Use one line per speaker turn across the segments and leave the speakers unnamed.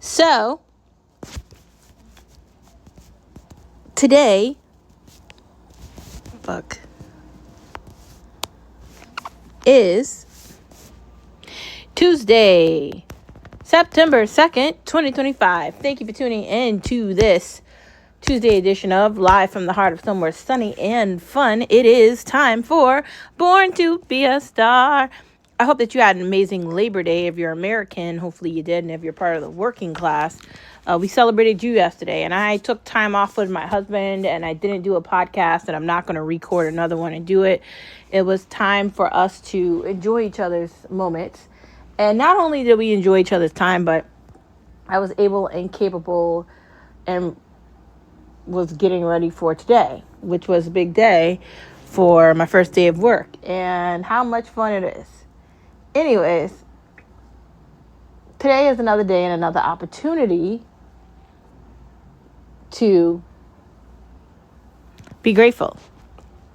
So, today, is Tuesday, September 2nd, 2025. Thank you for tuning in to this Tuesday edition of Live from the Heart of Somewhere Sunny and Fun. It is time for Born to Be a Star. I hope that you had an amazing Labor Day. If you're American, hopefully you did. And if you're part of the working class, we celebrated you yesterday. And I took time off with my husband and I didn't do a podcast, and I'm not going to record another one and do it. It was time for us to enjoy each other's moments. And not only did we enjoy each other's time, but I was able and capable and was getting ready for today, which was a big day for my first day of work, and how much fun it is. Anyways, today is another day and another opportunity to be grateful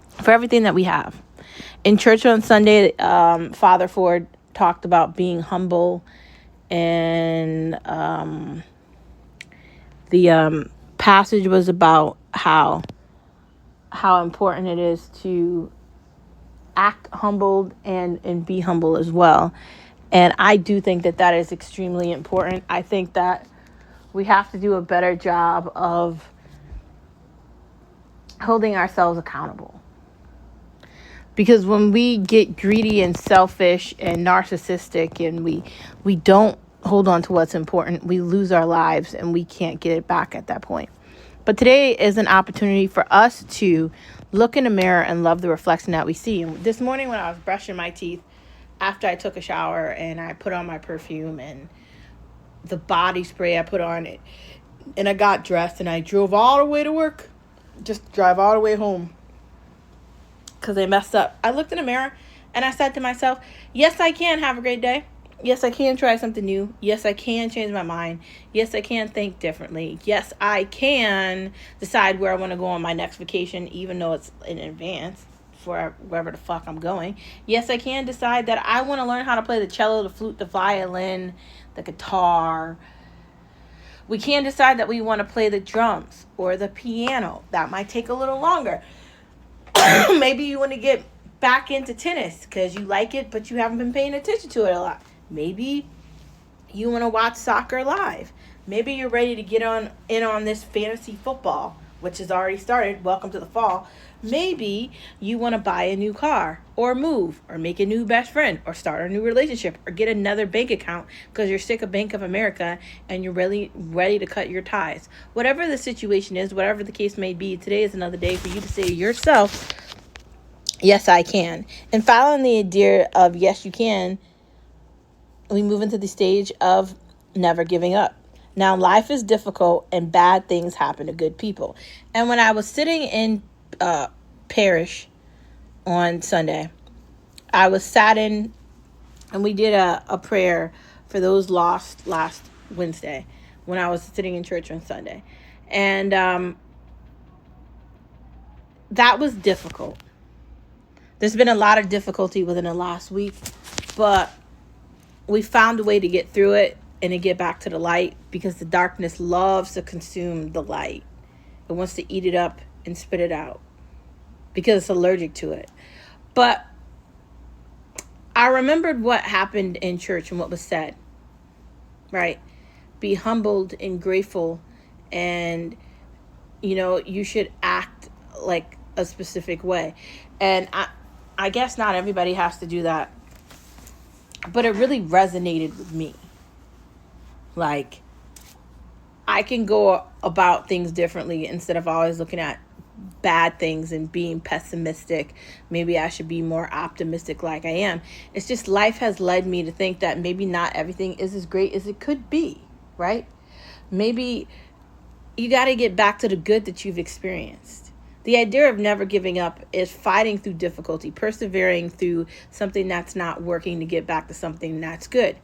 for everything that we have. In church on Sunday, Father Ford talked about being humble, and the passage was about how important it is to act humbled and be humble as well. And I do think that is extremely important. I think that we have to do a better job of holding ourselves accountable. Because when we get greedy and selfish and narcissistic and we don't hold on to what's important, we lose our lives and we can't get it back at that point. But today is an opportunity for us to look in the mirror and love the reflection that we see. And this morning when I was brushing my teeth after I took a shower and I put on my perfume and the body spray I put on it, and I got dressed and I drove all the way to work, just drive all the way home because I messed up. I looked in the mirror and I said to myself, yes, I can have a great day. Yes, I can try something new. Yes, I can change my mind. Yes, I can think differently. Yes, I can decide where I want to go on my next vacation, even though it's in advance for wherever the fuck I'm going. Yes, I can decide that I want to learn how to play the cello, the flute, the violin, the guitar. We can decide that we want to play the drums or the piano. That might take a little longer. Maybe you want to get back into tennis because you like it, but you haven't been paying attention to it a lot. Maybe you want to watch soccer live. Maybe you're ready to get in on this fantasy football, which has already started. Welcome to the fall. Maybe you want to buy a new car or move or make a new best friend or start a new relationship or get another bank account because you're sick of Bank of America and you're really ready to cut your ties. Whatever the situation is, whatever the case may be, today is another day for you to say to yourself, yes, I can. And following the idea of yes, you can, we move into the stage of never giving up. Now, life is difficult and bad things happen to good people. And when I was sitting in parish on Sunday, I was saddened, and we did a prayer for those lost last Wednesday when I was sitting in church on Sunday. And that was difficult. There's been a lot of difficulty within the last week, but we found a way to get through it and to get back to the light, because the darkness loves to consume the light. It wants to eat it up and spit it out because it's allergic to it. But I remembered what happened in church and what was said, right? Be humbled and grateful, and, you should act like a specific way. And I guess not everybody has to do that, but it really resonated with me. Like, I can go about things differently instead of always looking at bad things and being pessimistic. Maybe I should be more optimistic like I am. It's just life has led me to think that maybe not everything is as great as it could be, right? Maybe you got to get back to the good that you've experienced. The idea of never giving up is fighting through difficulty, persevering through something that's not working to get back to something that's good.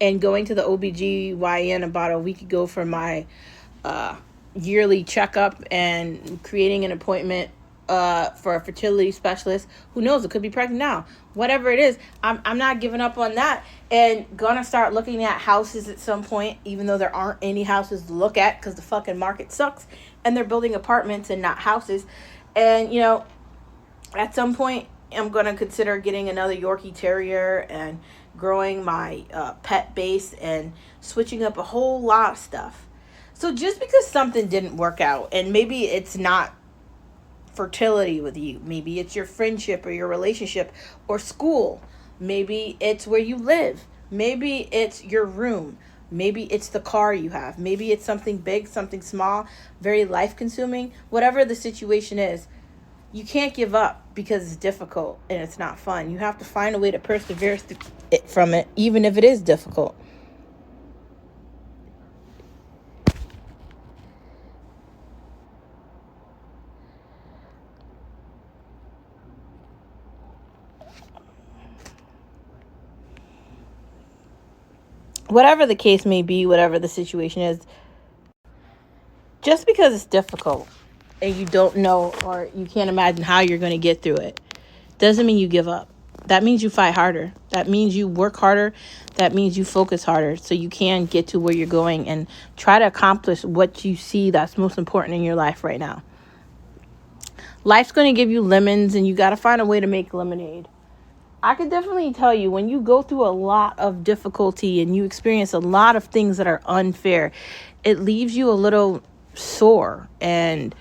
And going to the OBGYN about a week ago for my yearly checkup and creating an appointment for a fertility specialist. Who knows? It could be pregnant now. Whatever it is, I'm not giving up on that, and gonna start looking at houses at some point, even though there aren't any houses to look at because the fucking market sucks, and they're building apartments and not houses. And at some point, I'm gonna consider getting another Yorkie Terrier and growing my pet base and switching up a whole lot of stuff. So just because something didn't work out, and maybe it's not fertility with you, maybe it's your friendship or your relationship or school, maybe it's where you live, maybe it's your room, maybe it's the car you have, maybe it's something big, something small, very life consuming, whatever the situation is, you can't give up because it's difficult and it's not fun. You have to find a way to persevere from it, even if it is difficult. Whatever the case may be, whatever the situation is, just because it's difficult and you don't know or you can't imagine how you're going to get through it, doesn't mean you give up. That means you fight harder. That means you work harder. That means you focus harder so you can get to where you're going and try to accomplish what you see that's most important in your life right now. Life's going to give you lemons, and you got to find a way to make lemonade. I could definitely tell you, when you go through a lot of difficulty and you experience a lot of things that are unfair, it leaves you a little sore and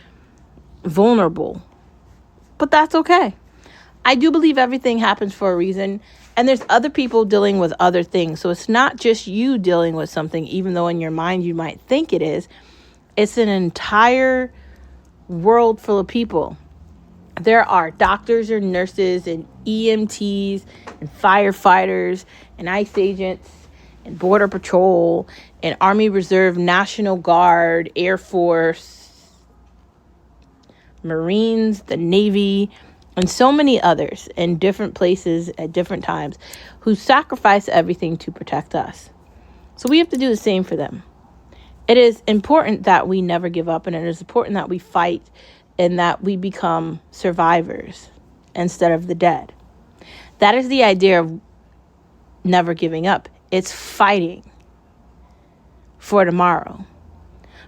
vulnerable. But that's okay. I do believe everything happens for a reason, and there's other people dealing with other things. So it's not just you dealing with something, even though in your mind you might think it is. It's an entire world full of people. There are doctors and nurses and EMTs and firefighters and ICE agents and Border Patrol and Army Reserve, National Guard, Air Force, Marines, the Navy, and so many others in different places at different times who sacrifice everything to protect us. So we have to do the same for them. It is important that we never give up, and it is important that we fight and that we become survivors instead of the dead. That is the idea of never giving up. It's fighting for tomorrow.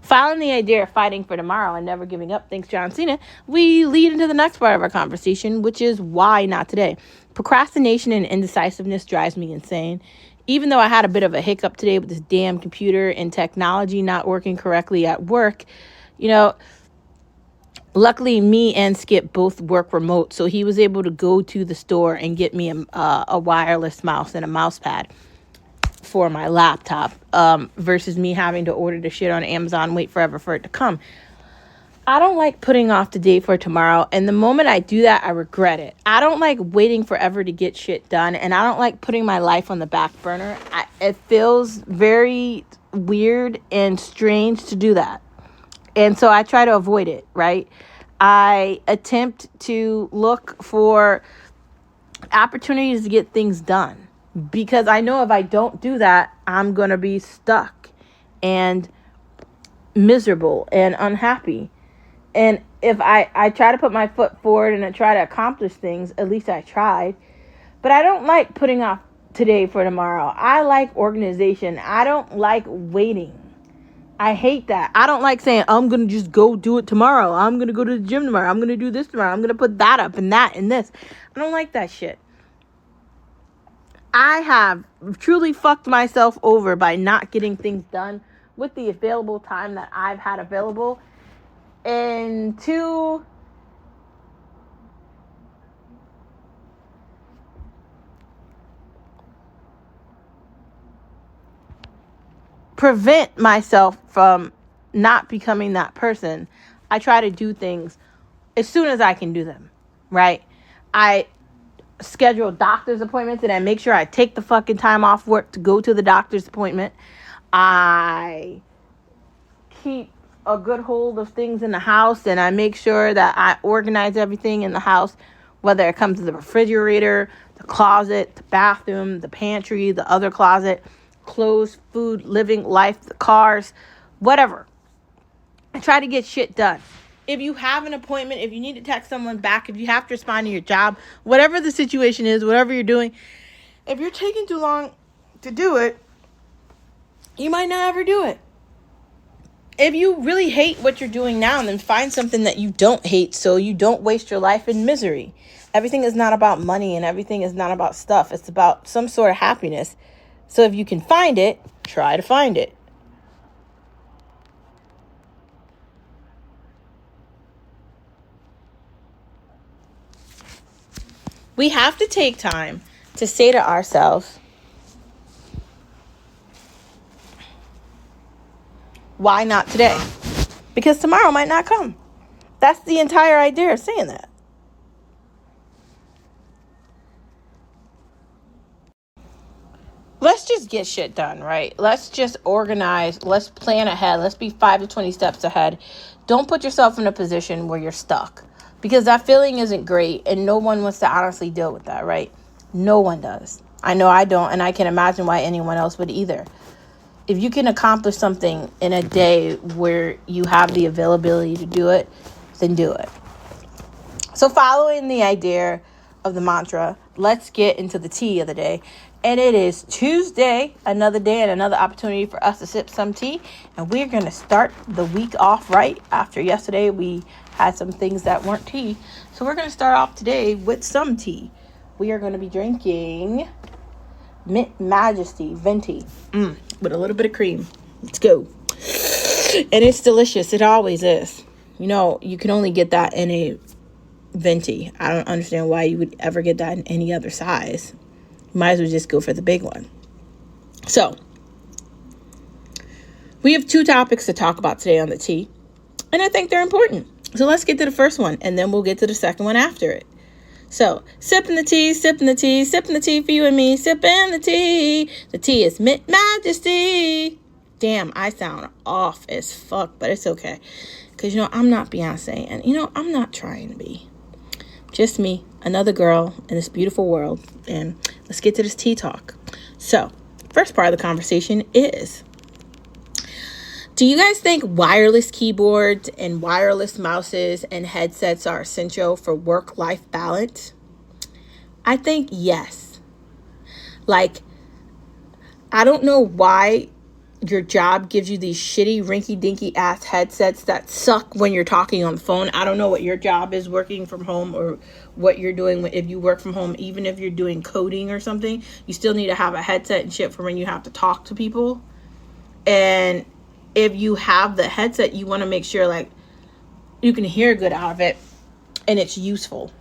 Following the idea of fighting for tomorrow and never giving up, thanks John Cena, we lead into the next part of our conversation, which is why not today. Procrastination and indecisiveness drives me insane. Even though I had a bit of a hiccup today with this damn computer and technology not working correctly at work, luckily, me and Skip both work remote, so he was able to go to the store and get me a wireless mouse and a mouse pad for my laptop versus me having to order the shit on Amazon, wait forever for it to come. I don't like putting off the day for tomorrow, and the moment I do that, I regret it. I don't like waiting forever to get shit done, and I don't like putting my life on the back burner. It feels very weird and strange to do that. And so I try to avoid it, right? I attempt to look for opportunities to get things done, because I know if I don't do that, I'm going to be stuck and miserable and unhappy. And if I try to put my foot forward and I try to accomplish things, at least I tried. But I don't like putting off today for tomorrow. I like organization. I don't like waiting. I hate that. I don't like saying, I'm going to just go do it tomorrow. I'm going to go to the gym tomorrow. I'm going to do this tomorrow. I'm going to put that up and that and this. I don't like that shit. I have truly fucked myself over by not getting things done with the available time that I've had available. And to prevent myself from not becoming that person, I try to do things as soon as I can do them, right? I schedule doctor's appointments and I make sure I take the fucking time off work to go to the doctor's appointment. I keep a good hold of things in the house, and I make sure that I organize everything in the house, whether it comes to the refrigerator, the closet, the bathroom, the pantry, the other closet, clothes, food, living, life, the cars, whatever. I try to get shit done. If you have an appointment, if you need to text someone back, if you have to respond to your job, whatever the situation is, whatever you're doing, if you're taking too long to do it, you might not ever do it. If you really hate what you're doing now, then find something that you don't hate so you don't waste your life in misery. Everything is not about money and everything is not about stuff. It's about some sort of happiness. So if you can find it, try to find it. We have to take time to say to ourselves, why not today? Because tomorrow might not come. That's the entire idea of saying that. Let's just get shit done, right? Let's just organize. Let's plan ahead. Let's be 5 to 20 steps ahead. Don't put yourself in a position where you're stuck, because that feeling isn't great and no one wants to honestly deal with that, right? No one does. I know I don't, and I can't imagine why anyone else would either. If you can accomplish something in a day where you have the availability to do it, then do it. So following the idea of the mantra, let's get into the tea of the day. And it is Tuesday, another day and another opportunity for us to sip some tea. And we're going to start the week off right. After yesterday, we had some things that weren't tea. So we're going to start off today with some tea. We are going to be drinking Mint Majesty Venti with a little bit of cream. Let's go. And it's delicious. It always is. You know, you can only get that in a Venti. I don't understand why you would ever get that in any other size. You might as well just go for the big one. So, we have 2 topics to talk about today on the tea, and I think they're important. So let's get to the first one, and then we'll get to the second one after it. So, sipping the tea, sipping the tea, sipping the tea for you and me, sipping the tea. The tea is Mint Majesty. Damn, I sound off as fuck, but it's okay. Because, I'm not Beyonce, and, I'm not trying to be. Just me, another girl in this beautiful world, and let's get to this tea talk. So, first part of the conversation is, do you guys think wireless keyboards and wireless mouses and headsets are essential for work-life balance? I think yes. Like, I don't know why your job gives you these shitty rinky-dinky ass headsets that suck when you're talking on the phone. I don't know what your job is working from home or what you're doing if you work from home. Even if you're doing coding or something, you still need to have a headset and shit for when you have to talk to people. And if you have the headset, you want to make sure like you can hear good out of it and it's useful.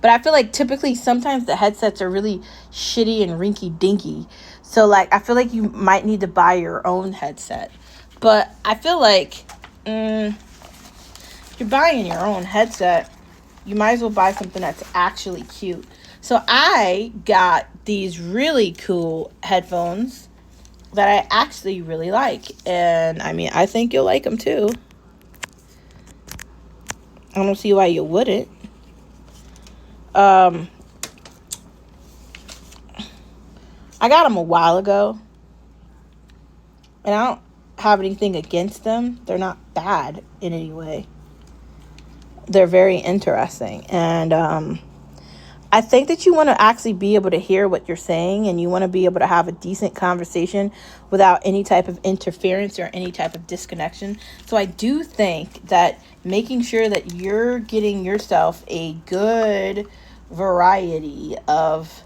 But I feel like typically sometimes the headsets are really shitty and rinky-dinky. So, like, I feel like you might need to buy your own headset. But I feel like if you're buying your own headset, you might as well buy something that's actually cute. So I got these really cool headphones that I actually really like. And, I mean, I think you'll like them, too. I don't see why you wouldn't. I got them a while ago, and I don't have anything against them. They're not bad in any way. They're very interesting, and I think that you want to actually be able to hear what you're saying, and you want to be able to have a decent conversation without any type of interference or any type of disconnection. So I do think that making sure that you're getting yourself a good variety of,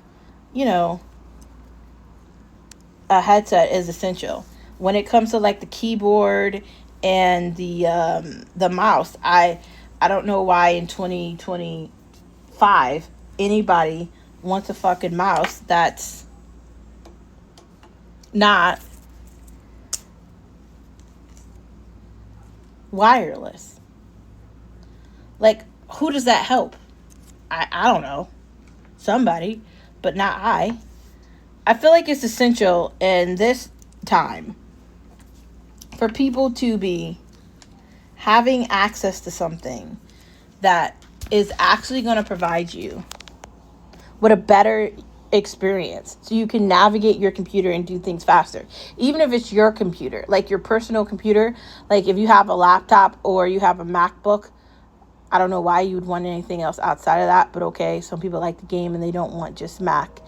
a headset is essential. When it comes to like the keyboard and the mouse, I don't know why in 2025 anybody wants a fucking mouse that's not wireless. Like, who does that help? I don't know. Somebody, but not I. I feel like it's essential in this time for people to be having access to something that is actually going to provide you with a better experience, so you can navigate your computer and do things faster. Even if it's your computer, like your personal computer, like if you have a laptop or you have a MacBook, I don't know why you would want anything else outside of that, but okay, some people like the game and they don't want just Mac.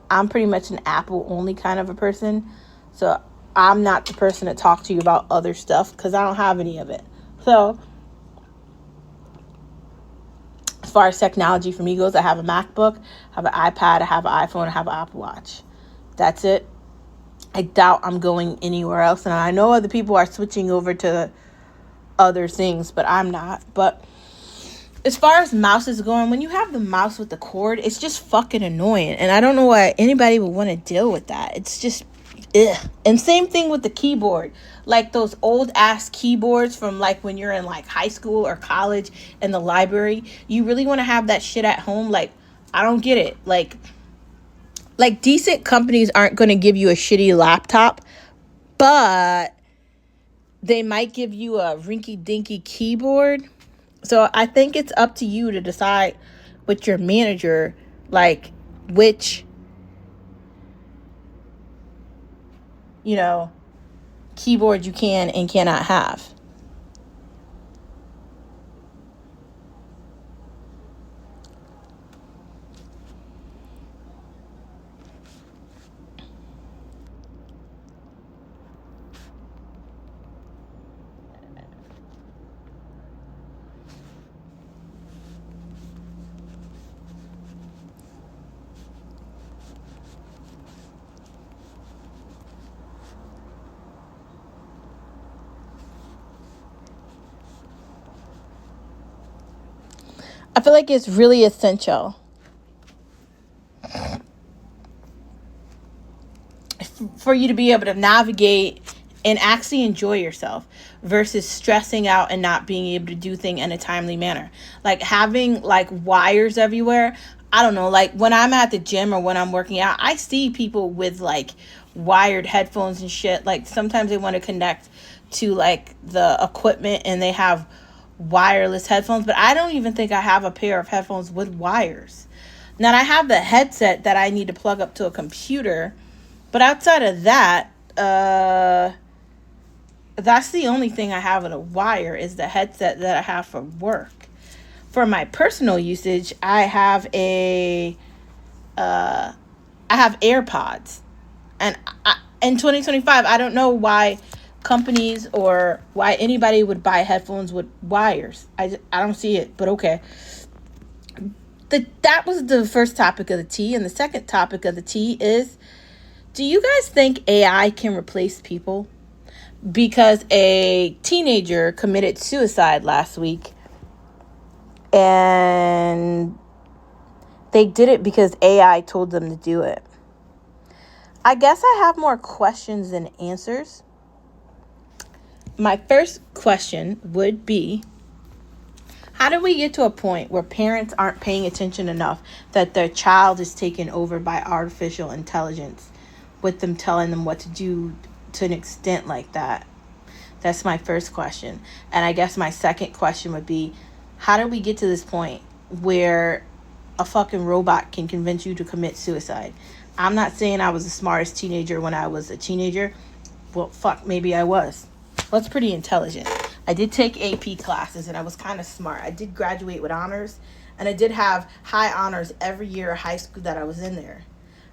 I'm pretty much an Apple only kind of a person, so I'm not the person to talk to you about other stuff because I don't have any of it. So as far as technology for me goes, I have a MacBook, I have an iPad, I have an iPhone, I have an Apple Watch. That's it. I doubt I'm going anywhere else. And I know other people are switching over to other things, but I'm not. But as far as mouse is going, when you have the mouse with the cord, it's just fucking annoying. And I don't know why anybody would want to deal with that. It's just, ugh. And same thing with the keyboard. Like those old ass keyboards from like when you're in like high school or college in the library. You really want to have that shit at home? Like, I don't get it. Like decent companies aren't going to give you a shitty laptop, but they might give you a rinky-dinky keyboard. So I think it's up to you to decide with your manager, like, which, keyboard you can and cannot have. I feel like it's really essential for you to be able to navigate and actually enjoy yourself versus stressing out and not being able to do things in a timely manner. Like having like wires everywhere. I don't know, like when I'm at the gym or when I'm working out, I see people with like wired headphones and shit. Like sometimes they want to connect to like the equipment and they have wireless headphones, but I don't even think I have a pair of headphones with wires. Now I have the headset that I need to plug up to a computer, but outside of that, that's the only thing I have with a wire is the headset that I have for work. For my personal usage, I have AirPods, and in 2025, I don't know why companies or why anybody would buy headphones with wires. I don't see it, but okay. That was the first topic of the tea, and the second topic of the tea is, do you guys think AI can replace people? Because a teenager committed suicide last week, and they did it because AI told them to do it. I guess I have more questions than answers. My first question would be, how do we get to a point where parents aren't paying attention enough that their child is taken over by artificial intelligence, with them telling them what to do to an extent like that? That's my first question. And I guess my second question would be, how do we get to this point where a fucking robot can convince you to commit suicide? I'm not saying I was the smartest teenager when I was a teenager. Well, fuck, maybe I was. Well, it's pretty intelligent. I did take AP classes and I was kind of smart. I did graduate with honors, and I did have high honors every year of high school that I was in there.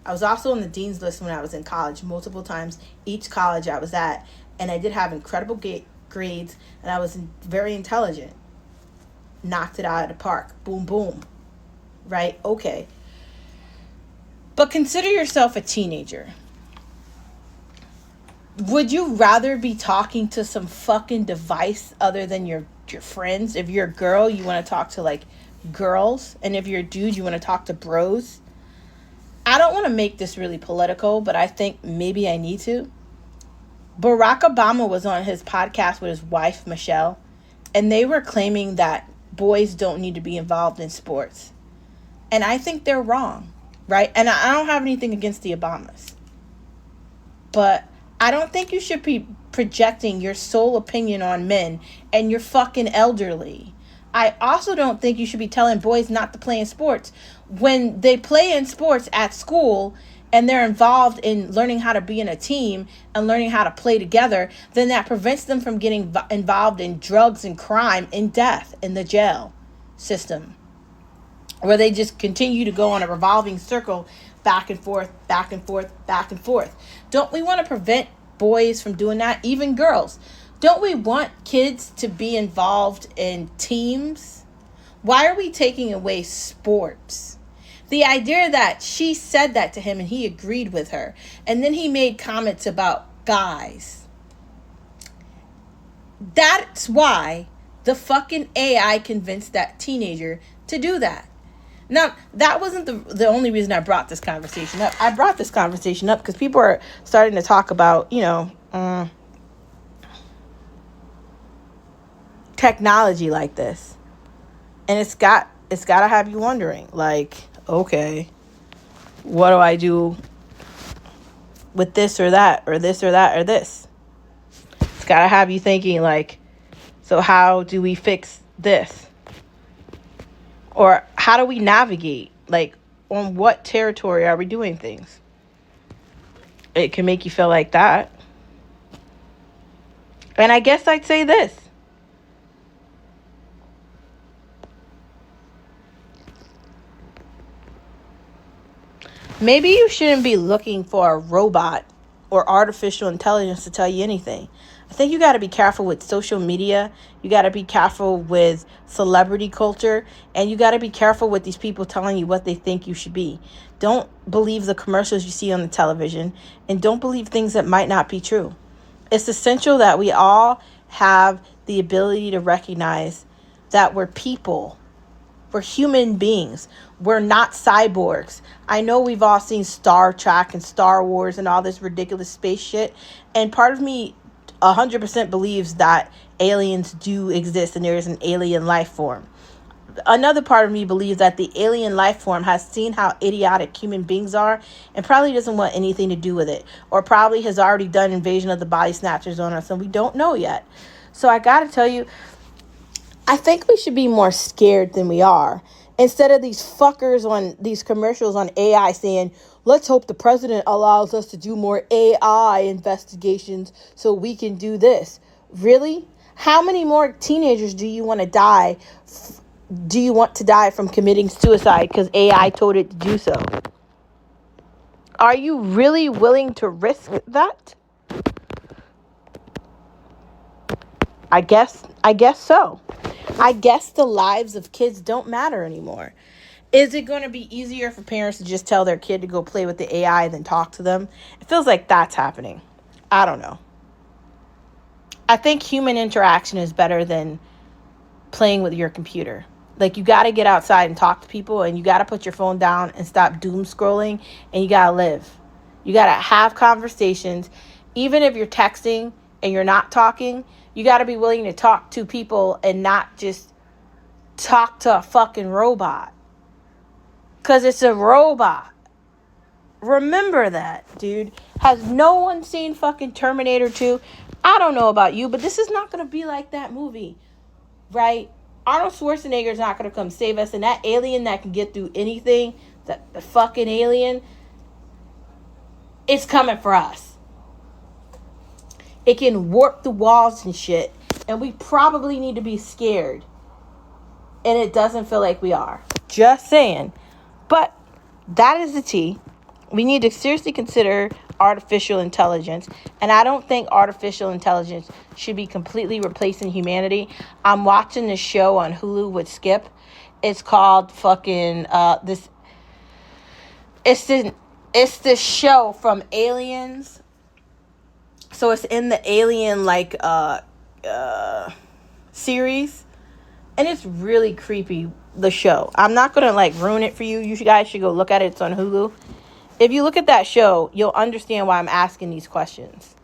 I was also on the dean's list when I was in college, multiple times, each college I was at, and I did have incredible grades, and I was very intelligent. Knocked it out of the park. Boom, boom. Right? Okay. But consider yourself a teenager. Would you rather be talking to some fucking device other than your friends? If you're a girl, you want to talk to like girls, and if you're a dude, you want to talk to bros. I don't want to make this really political, but I think maybe I need to. Barack Obama was on his podcast with his wife, Michelle, and they were claiming that boys don't need to be involved in sports. And I think they're wrong, right? And I don't have anything against the Obamas, but I don't think you should be projecting your sole opinion on men, and you're fucking elderly. I also don't think you should be telling boys not to play in sports. When they play in sports at school and they're involved in learning how to be in a team and learning how to play together, then that prevents them from getting involved in drugs and crime and death in the jail system, where they just continue to go on a revolving circle, back and forth, back and forth, back and forth. Don't we want to prevent boys from doing that? Even girls. Don't we want kids to be involved in teams? Why are we taking away sports? The idea that she said that to him and he agreed with her, and then he made comments about guys. That's why the fucking AI convinced that teenager to do that. Now, that wasn't the only reason I brought this conversation up. I brought this conversation up because people are starting to talk about, technology like this. And it's got to have you wondering, like, okay, what do I do with this or that or this or that or this? It's got to have you thinking, like, so how do we fix this? Or how do we navigate? Like, on what territory are we doing things? It can make you feel like that. And I guess I'd say this. Maybe you shouldn't be looking for a robot or artificial intelligence to tell you anything. I think you got to be careful with social media. You got to be careful with celebrity culture. And you got to be careful with these people telling you what they think you should be. Don't believe the commercials you see on the television. And don't believe things that might not be true. It's essential that we all have the ability to recognize that we're people. We're human beings. We're not cyborgs. I know we've all seen Star Trek and Star Wars and all this ridiculous space shit. And part of me 100% believes that aliens do exist and there is an alien life form. Another part of me believes that the alien life form has seen how idiotic human beings are and probably doesn't want anything to do with it, or probably has already done invasion of the body snatchers on us and we don't know yet. So I gotta tell you, I think we should be more scared than we are. Instead of these fuckers on these commercials on AI saying, let's hope the president allows us to do more AI investigations so we can do this. Really? How many more teenagers do you want to die? Do you want to die from committing suicide because AI told it to do so? Are you really willing to risk that? I guess so. I guess the lives of kids don't matter anymore. Is it going to be easier for parents to just tell their kid to go play with the AI than talk to them? It feels like that's happening. I don't know. I think human interaction is better than playing with your computer. Like, you got to get outside and talk to people, and you got to put your phone down and stop doom scrolling, and you got to live. You got to have conversations. Even if you're texting and you're not talking, you got to be willing to talk to people and not just talk to a fucking robot. Because it's a robot. Remember that, dude. Has no one seen fucking Terminator 2? I don't know about you, but this is not going to be like that movie, right? Arnold Schwarzenegger's not going to come save us. And that alien that can get through anything, the fucking alien, it's coming for us. It can warp the walls and shit. And we probably need to be scared. And it doesn't feel like we are. Just saying. But that is the tea. We need to seriously consider artificial intelligence. And I don't think artificial intelligence should be completely replacing humanity. I'm watching this show on Hulu with Skip. It's called fucking It's this show from Aliens. So it's in the Alien series. And it's really creepy, the show. I'm not going to ruin it for you. You guys should go look at it. It's on Hulu. If you look at that show, you'll understand why I'm asking these questions.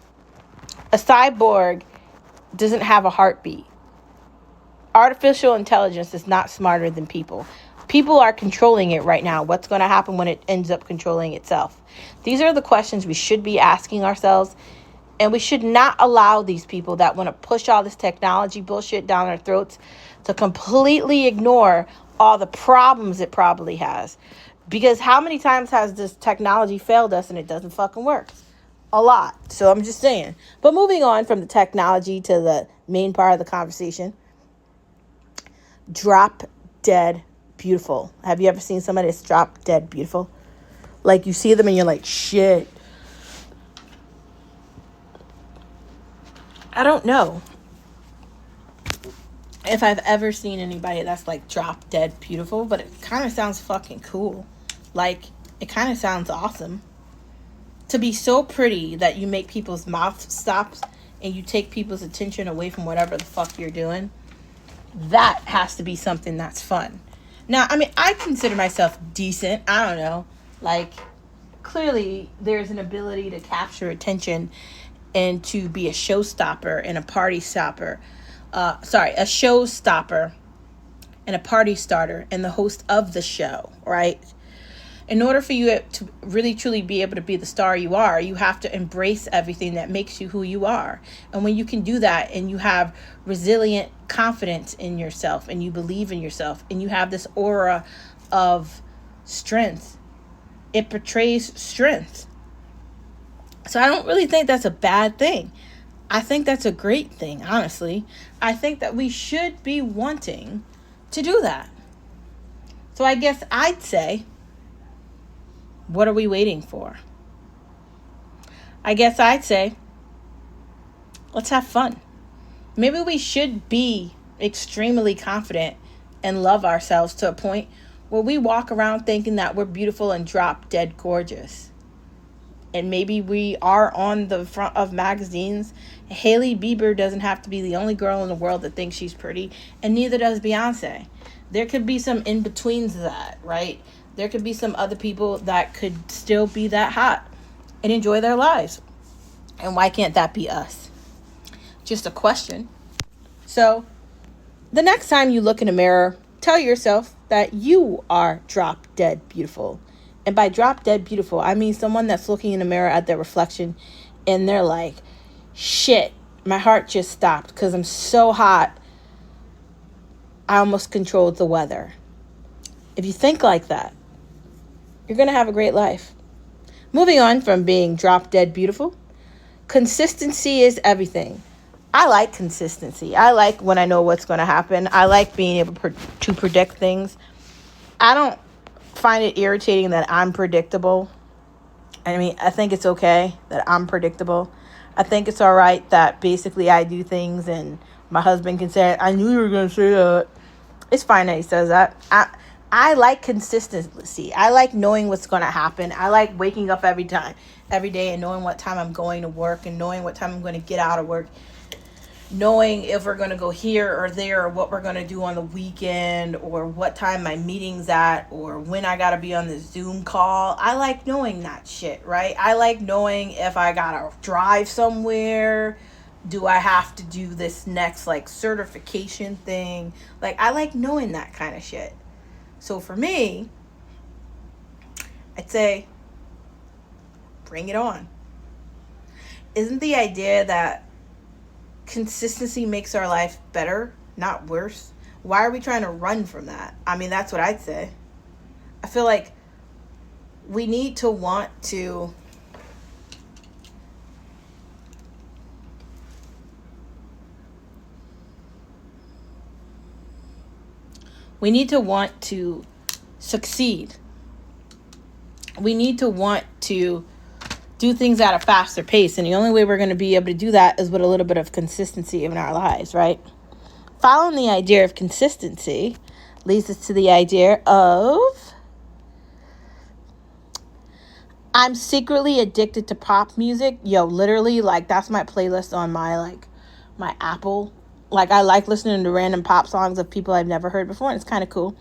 A cyborg doesn't have a heartbeat. Artificial intelligence is not smarter than people. People are controlling it right now. What's going to happen when it ends up controlling itself? These are the questions we should be asking ourselves. And we should not allow these people that want to push all this technology bullshit down our throats to completely ignore all the problems it probably has. Because how many times has this technology failed us and it doesn't fucking work? A lot. So I'm just saying. But moving on from the technology to the main part of the conversation. Drop dead beautiful. Have you ever seen somebody that's drop dead beautiful? Like you see them and you're like, shit. I don't know if I've ever seen anybody that's like drop dead beautiful, but it kind of sounds fucking cool. Like, it kind of sounds awesome. To be so pretty that you make people's mouth stops and you take people's attention away from whatever the fuck you're doing. That has to be something that's fun. Now, I mean, I consider myself decent. I don't know. Like, clearly there's an ability to capture attention and to be a showstopper and a party stopper. A showstopper and a party starter and the host of the show, right? In order for you to really truly be able to be the star you are, you have to embrace everything that makes you who you are. And when you can do that and you have resilient confidence in yourself and you believe in yourself and you have this aura of strength, it portrays strength. So I don't really think that's a bad thing. I think that's a great thing, honestly. I think that we should be wanting to do that. So I guess I'd say, what are we waiting for? I guess I'd say, let's have fun. Maybe we should be extremely confident and love ourselves to a point where we walk around thinking that we're beautiful and drop dead gorgeous. And maybe we are on the front of magazines. Hailey Bieber doesn't have to be the only girl in the world that thinks she's pretty, and neither does Beyonce. There could be some in-betweens to that, right? There could be some other people that could still be that hot and enjoy their lives. And why can't that be us? Just a question. So, the next time you look in a mirror, tell yourself that you are drop dead beautiful. And by drop dead beautiful, I mean someone that's looking in the mirror at their reflection and they're like, shit, my heart just stopped because I'm so hot. I almost controlled the weather. If you think like that, you're going to have a great life. Moving on from being drop dead beautiful, consistency is everything. I like consistency. I like when I know what's going to happen. I like being able to predict things. I don't find it irritating that I'm predictable. I mean, I think it's okay that I'm predictable. I think it's all right that basically I do things and my husband can say, I knew you were going to say that. It's fine that he says that. I like consistency. I like knowing what's going to happen. I like waking up every day and knowing what time I'm going to work and knowing what time I'm going to get out of work. Knowing if we're going to go here or there or what we're going to do on the weekend or what time my meeting's at or when I got to be on the Zoom call. I like knowing that shit, right? I like knowing if I got to drive somewhere. Do I have to do this next like certification thing? Like, I like knowing that kind of shit. So for me, I'd say, bring it on. Isn't the idea that consistency makes our life better, not worse? Why are we trying to run from that? I mean, that's what I'd say. I feel like we need to want to succeed. We need to want to do things at a faster pace. And the only way we're going to be able to do that is with a little bit of consistency in our lives, right? Following the idea of consistency leads us to the idea of I'm secretly addicted to pop music. Yo, literally, like, that's my playlist on my Apple. Like, I like listening to random pop songs of people I've never heard before, and it's kind of cool.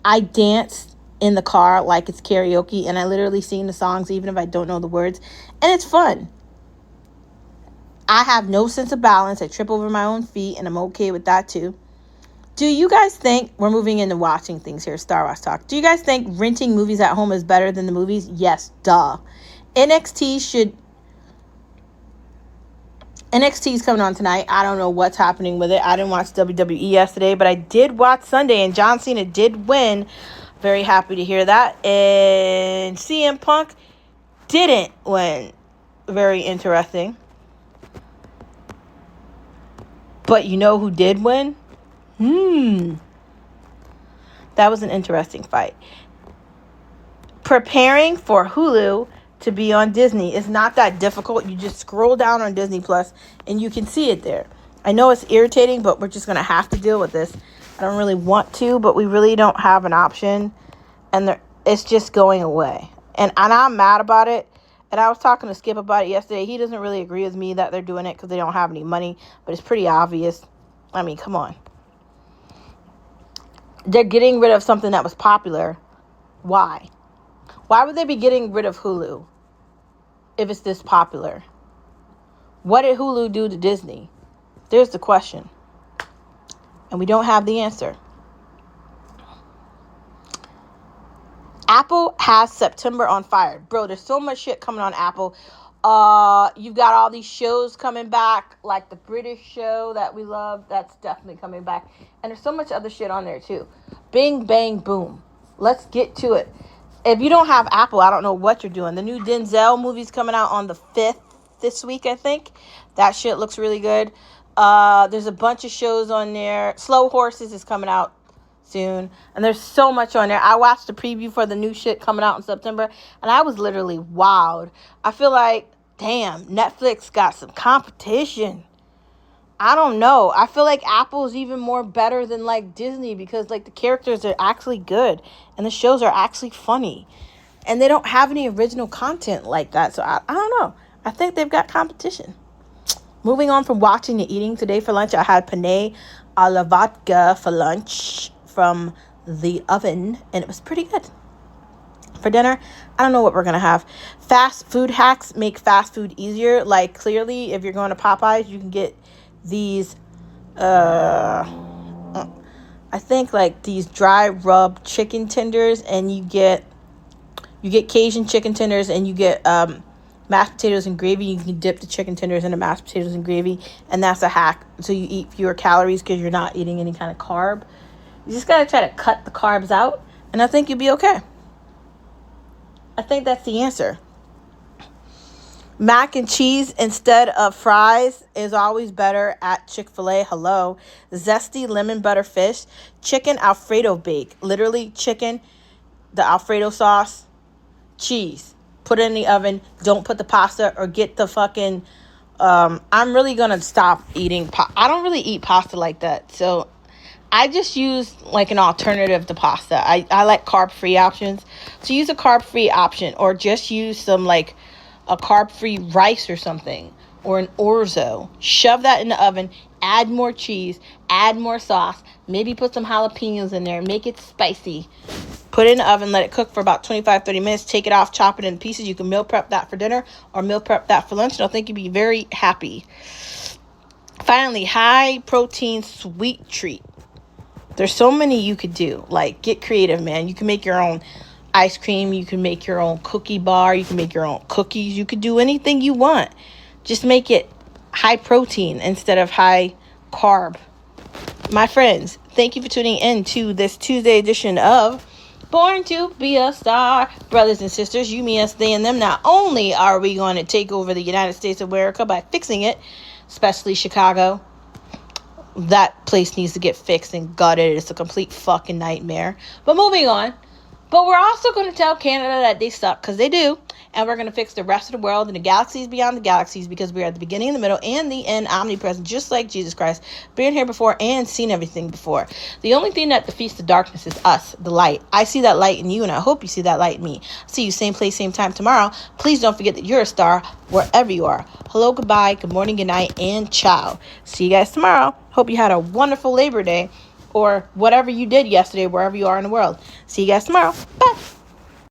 I dance in the car like it's karaoke, and I literally sing the songs even if I don't know the words, and it's fun. I have no sense of balance. I trip over my own feet, and I'm okay with that too. Do you guys think, we're moving into watching things here, Star Wars talk. Do you guys think renting movies at home is better than the movies? Yes, duh. Nxt Should NXT is coming on tonight. I don't know what's happening with it. I didn't watch WWE yesterday, but I did watch Sunday, and John Cena did win. Very happy to hear that. And CM Punk didn't win. Very interesting. But you know who did win? That was an interesting fight. Preparing for Hulu to be on Disney is not that difficult. You just scroll down on Disney Plus and you can see it there. I know it's irritating, but we're just going to have to deal with this. I don't really want to, but we really don't have an option. And it's just going away. And I'm mad about it. And I was talking to Skip about it yesterday. He doesn't really agree with me that they're doing it because they don't have any money. But it's pretty obvious. I mean, come on. They're getting rid of something that was popular. Why? Why would they be getting rid of Hulu if it's this popular? What did Hulu do to Disney? There's the question. And we don't have the answer. Apple has September on fire. Bro, there's so much shit coming on Apple. You've got all these shows coming back, like the British show that we love. That's definitely coming back. And there's so much other shit on there too. Bing, bang, boom. Let's get to it. If you don't have Apple, I don't know what you're doing. The new Denzel movie's coming out on the 5th this week, I think. That shit looks really good. There's a bunch of shows on there. Slow Horses is coming out soon. And there's so much on there. I watched the preview for the new shit coming out in September, and I was literally wowed. I feel like, damn, Netflix got some competition. I don't know. I feel like Apple's even more better than like Disney because like the characters are actually good and the shows are actually funny. And they don't have any original content like that. So I don't know. I think they've got competition. Moving on from watching and eating, today for lunch I had penne a la vodka for lunch from the oven, and it was pretty good. For dinner, I don't know what we're going to have. Fast food hacks make fast food easier. Like clearly, if you're going to Popeyes, you can get these, I think like these dry rub chicken tenders, and you get Cajun chicken tenders, and you get mashed potatoes and gravy. You can dip the chicken tenders into mashed potatoes and gravy, and that's a hack. So you eat fewer calories because you're not eating any kind of carb. You just got to try to cut the carbs out, and I think you'll be okay. I think that's the answer. Mac and cheese instead of fries is always better at Chick-fil-A. Hello. Zesty lemon butter fish. Chicken Alfredo bake. Literally chicken, the Alfredo sauce, cheese. Put it in the oven. Don't put the pasta or get the fucking... I'm really going to stop eating... I don't really eat pasta like that. So I just use like an alternative to pasta. I like carb-free options. So use a carb-free option, or just use some like a carb-free rice or something, or an orzo. Shove that in the oven, add more cheese, add more sauce, maybe put some jalapenos in there, make it spicy. Put it in the oven, let it cook for about 25-30 minutes, take it off, chop it in pieces. You can meal prep that for dinner or meal prep that for lunch, and I think you'd be very happy. Finally, high protein sweet treat. There's so many you could do. Like, get creative, man. You can make your own ice cream. You can make your own cookie bar. You can make your own cookies. You could do anything you want. Just make it high protein instead of high carb. My friends, thank you for tuning in to this Tuesday edition of Born to Be a Star. Brothers and sisters, you, me, us, they, and them. Not only are we going to take over the United States of America by fixing it, especially Chicago. That place needs to get fixed and gutted. It's a complete fucking nightmare. But moving on. But we're also going to tell Canada that they suck, because they do. And we're going to fix the rest of the world and the galaxies beyond the galaxies, because we are at the beginning, the middle, and the end, omnipresent, just like Jesus Christ. Been here before and seen everything before. The only thing that defeats the darkness is us, the light. I see that light in you, and I hope you see that light in me. See you same place, same time tomorrow. Please don't forget that you're a star wherever you are. Hello, goodbye, good morning, good night, and ciao. See you guys tomorrow. Hope you had a wonderful Labor Day, or whatever you did yesterday, wherever you are in the world. See you guys tomorrow. Bye.